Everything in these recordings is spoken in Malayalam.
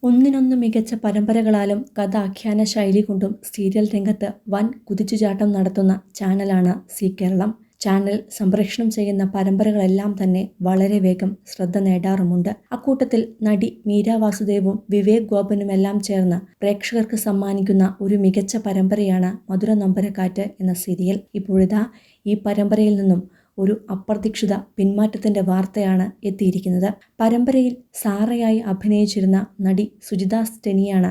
ഒന്നിനൊന്ന് മികച്ച പരമ്പരകളാലും കഥാഖ്യാന ശൈലി കൊണ്ടും സീരിയൽ രംഗത്ത് വൻ കുതിച്ചുചാട്ടം നടത്തുന്ന ചാനലാണ് സി കേരളം. ചാനൽ സംപ്രേഷണം ചെയ്യുന്ന പരമ്പരകളെല്ലാം തന്നെ വളരെ വേഗം ശ്രദ്ധ നേടാറുമുണ്ട്. അക്കൂട്ടത്തിൽ നടി മീര വാസുദേവും വിവേക് ഗോപനുമെല്ലാം ചേർന്ന് പ്രേക്ഷകർക്ക് സമ്മാനിക്കുന്ന ഒരു മികച്ച പരമ്പരയാണ് മധുര നൊമ്പരക്കാറ്റ് എന്ന സീരിയൽ. ഇപ്പോഴിതാ ഈ പരമ്പരയിൽ നിന്നും ഒരു അപ്രതീക്ഷിത പിന്മാറ്റത്തിന്റെ വാർത്തയാണ് എത്തിയിരിക്കുന്നത്. പരമ്പരയിൽ സാറയായി അഭിനയിച്ചിരുന്ന നടി സുജിത സ്റ്റെനിയാണ്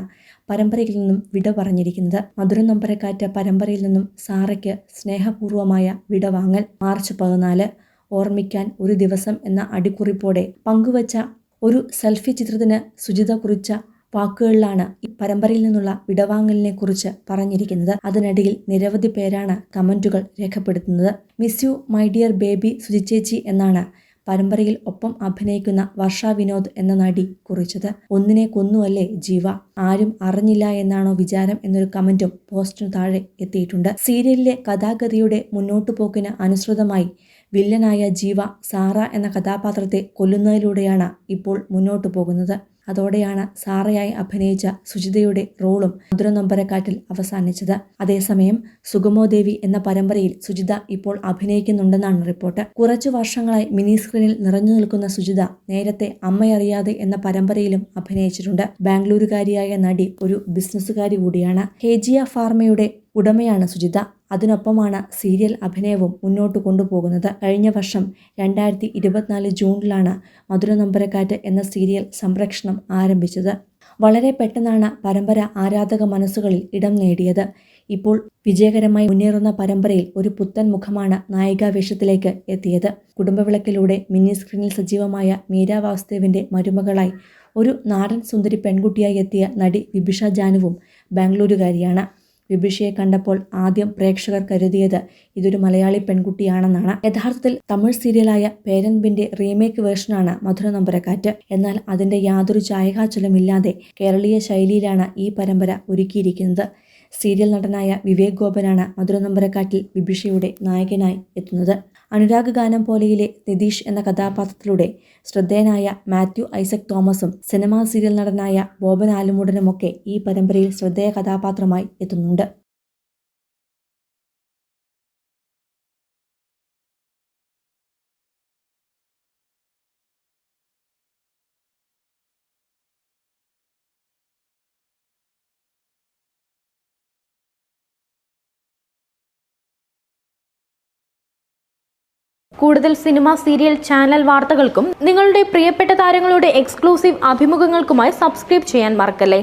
പരമ്പരയിൽ നിന്നും വിട പറഞ്ഞിരിക്കുന്നത്. മധുര നൊമ്പരക്കാറ്റ് പരമ്പരയിൽ നിന്നും സാറയ്ക്ക് സ്നേഹപൂർവമായ വിടവാങ്ങൽ. മാർച്ച് 14 ഓർമ്മിക്കാൻ ഒരു ദിവസം എന്ന അടിക്കുറിപ്പോടെ പങ്കുവച്ച ഒരു സെൽഫി ചിത്രത്തിന് സുജിത കുറിച്ച വാക്കുകളിലാണ് ഈ പരമ്പരയിൽ നിന്നുള്ള വിടവാങ്ങലിനെ കുറിച്ച് പറഞ്ഞിരിക്കുന്നത്. അതിനിടയിൽ നിരവധി പേരാണ് കമന്റുകൾ രേഖപ്പെടുത്തുന്നത്. Miss you my dear baby സുജിച്ചേച്ചി എന്നാണ് പരമ്പരയിൽ ഒപ്പം അഭിനയിക്കുന്ന വർഷ വിനോദ് എന്ന നടി കുറിച്ചത്. ഒന്നിനെ കൊന്നുവല്ലേ ജീവ, ആരും അറിഞ്ഞില്ല എന്നാണോ വിചാരം എന്നൊരു കമന്റും പോസ്റ്റിനു താഴെ എത്തിയിട്ടുണ്ട്. സീരിയലിലെ കഥാഗതിയുടെ മുന്നോട്ടുപോക്കിന് അനുസൃതമായി വില്ലനായ ജീവ സാറ എന്ന കഥാപാത്രത്തെ കൊല്ലുന്നതിലൂടെയാണ് ഇപ്പോൾ മുന്നോട്ടു പോകുന്നത്. അതോടെയാണ് സാറയായി അഭിനയിച്ച സുജിതയുടെ റോളും മധുര നൊമ്പരക്കാറ്റിൽ അവസാനിച്ചത്. അതേസമയം സുഗമോദേവി എന്ന പരമ്പരയിൽ സുജിത ഇപ്പോൾ അഭിനയിക്കുന്നുണ്ടെന്നാണ് റിപ്പോർട്ട്. കുറച്ചു വർഷങ്ങളായി മിനി സ്ക്രീനിൽ നിറഞ്ഞു നിൽക്കുന്ന സുജിത നേരത്തെ അമ്മയറിയാതെ എന്ന പരമ്പരയിലും അഭിനയിച്ചിട്ടുണ്ട്. ബാംഗ്ലൂരുകാരിയായ നടി ഒരു ബിസിനസ്സുകാരി കൂടിയാണ്. ഹേജിയ ഫാർമയുടെ ഉടമയാണ് സുജിത. അതിനൊപ്പമാണ് സീരിയൽ അഭിനയവും മുന്നോട്ട് കൊണ്ടുപോകുന്നത്. കഴിഞ്ഞ വർഷം 2024 ജൂണിലാണ് മധുര നൊമ്പരക്കാറ്റ് എന്ന സീരിയൽ സംപ്രേഷണം ആരംഭിച്ചത്. വളരെ പെട്ടെന്നാണ് പരമ്പര ആരാധക മനസ്സുകളിൽ ഇടം നേടിയത്. ഇപ്പോൾ വിജയകരമായി മുന്നേറുന്ന പരമ്പരയിൽ ഒരു പുത്തൻ മുഖമാണ് നായികാവേഷത്തിലേക്ക് എത്തിയത്. കുടുംബവിളക്കിലൂടെ മിനി സ്ക്രീനിൽ സജീവമായ മീര വാസുദേവിന്റെ മരുമകളായി ഒരു നാടൻ സുന്ദരി പെൺകുട്ടിയായി എത്തിയ നടി വിബിഷ ജാനുവും ബാംഗ്ലൂരുകാരിയാണ്. വിബിഷയെ കണ്ടപ്പോൾ ആദ്യം പ്രേക്ഷകർ കരുതിയത് ഇതൊരു മലയാളി പെൺകുട്ടിയാണെന്നാണ്. യഥാർത്ഥത്തിൽ തമിഴ് സീരിയലായ പേരൻപിന്റെ റീമേക്ക് വേർഷനാണ് മധുര നൊമ്പരക്കാറ്റ്. എന്നാൽ അതിന്റെ യാതൊരു ചായകാച്ചലുമില്ലാതെ കേരളീയ ശൈലിയിലാണ് ഈ പരമ്പര ഒരുക്കിയിരിക്കുന്നത്. സീരിയൽ നടനായ വിവേക് ഗോപനാണ് മധുര നൊമ്പരക്കാറ്റിൽ വിബിഷയുടെ നായകനായി എത്തുന്നത്. അനുരാഗ് ഗാനം പോലെയിലെ നിതീഷ് എന്ന കഥാപാത്രത്തിലൂടെ ശ്രദ്ധേയനായ മാത്യു ഐസക് തോമസും സിനിമാ സീരിയൽ നടനായ ബോബൻ ആലുമൂടനുമൊക്കെ ഈ പരമ്പരയിൽ ശ്രദ്ധേയ കഥാപാത്രമായി എത്തുന്നുണ്ട്. കൂടുതൽ സിനിമ, സീരിയൽ, ചാനൽ വാർത്തകൾക്കും നിങ്ങളുടെ പ്രിയപ്പെട്ട താരങ്ങളുടെ എക്സ്ക്ലൂസീവ് അഭിമുഖങ്ങൾക്കുമായി സബ്സ്ക്രൈബ് ചെയ്യാൻ മറക്കല്ലേ.